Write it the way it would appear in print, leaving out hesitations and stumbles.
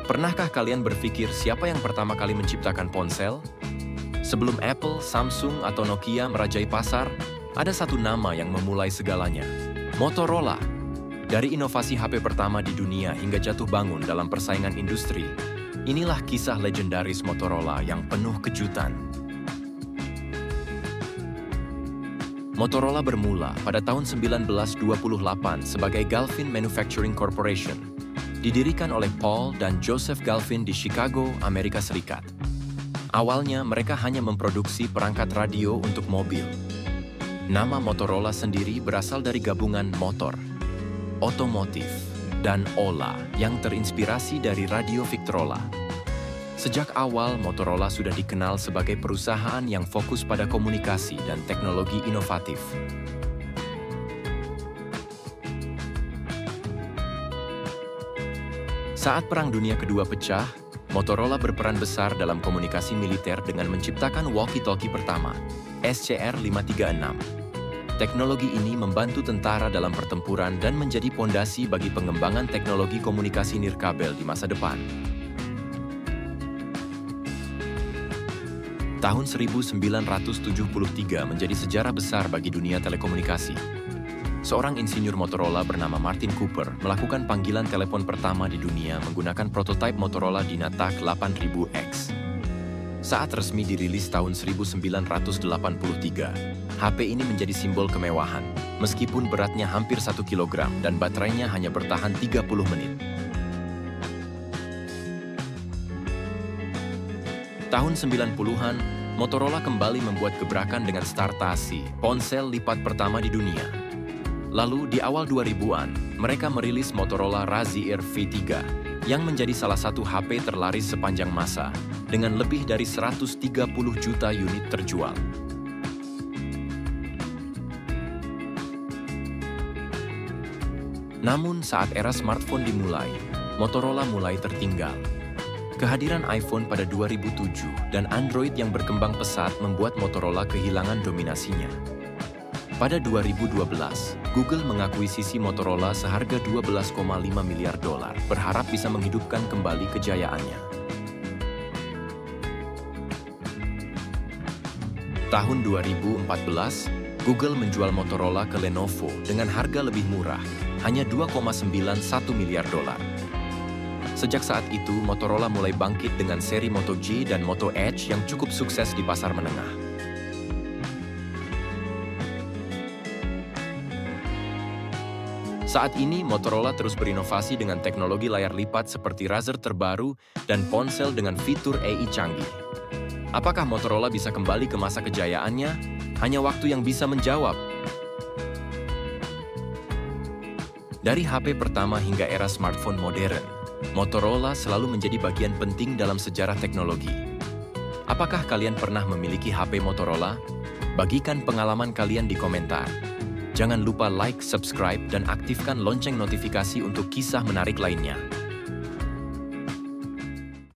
Pernahkah kalian berpikir siapa yang pertama kali menciptakan ponsel? Sebelum Apple, Samsung, atau Nokia merajai pasar, ada satu nama yang memulai segalanya, Motorola. Dari inovasi HP pertama di dunia hingga jatuh bangun dalam persaingan industri, inilah kisah legendaris Motorola yang penuh kejutan. Motorola bermula pada tahun 1928 sebagai Galvin Manufacturing Corporation, didirikan oleh Paul dan Joseph Galvin di Chicago, Amerika Serikat. Awalnya mereka hanya memproduksi perangkat radio untuk mobil. Nama Motorola sendiri berasal dari gabungan motor, otomotif, dan ola yang terinspirasi dari radio Victrola. Sejak awal, Motorola sudah dikenal sebagai perusahaan yang fokus pada komunikasi dan teknologi inovatif. Saat Perang Dunia Kedua pecah, Motorola berperan besar dalam komunikasi militer dengan menciptakan walkie-talkie pertama, SCR-536. Teknologi ini membantu tentara dalam pertempuran dan menjadi pondasi bagi pengembangan teknologi komunikasi nirkabel di masa depan. Tahun 1973 menjadi sejarah besar bagi dunia telekomunikasi. Seorang insinyur Motorola bernama Martin Cooper melakukan panggilan telepon pertama di dunia menggunakan prototipe Motorola Dynatac 8000X. Saat resmi dirilis tahun 1983, HP ini menjadi simbol kemewahan, meskipun beratnya hampir 1 kilogram dan baterainya hanya bertahan 30 menit. Tahun 90-an, Motorola kembali membuat gebrakan dengan Startasi, ponsel lipat pertama di dunia. Lalu, di awal 2000-an, mereka merilis Motorola Razr V3, yang menjadi salah satu HP terlaris sepanjang masa, dengan lebih dari 130 juta unit terjual. Namun, saat era smartphone dimulai, Motorola mulai tertinggal. Kehadiran iPhone pada 2007 dan Android yang berkembang pesat membuat Motorola kehilangan dominasinya. Pada 2012, Google mengakuisisi Motorola seharga $12,5 miliar, berharap bisa menghidupkan kembali kejayaannya. Tahun 2014, Google menjual Motorola ke Lenovo dengan harga lebih murah, hanya $2,91 miliar. Sejak saat itu, Motorola mulai bangkit dengan seri Moto G dan Moto Edge yang cukup sukses di pasar menengah. Saat ini, Motorola terus berinovasi dengan teknologi layar lipat seperti Razr terbaru dan ponsel dengan fitur AI canggih. Apakah Motorola bisa kembali ke masa kejayaannya? Hanya waktu yang bisa menjawab. Dari HP pertama hingga era smartphone modern, Motorola selalu menjadi bagian penting dalam sejarah teknologi. Apakah kalian pernah memiliki HP Motorola? Bagikan pengalaman kalian di komentar. Jangan lupa like, subscribe, dan aktifkan lonceng notifikasi untuk kisah menarik lainnya.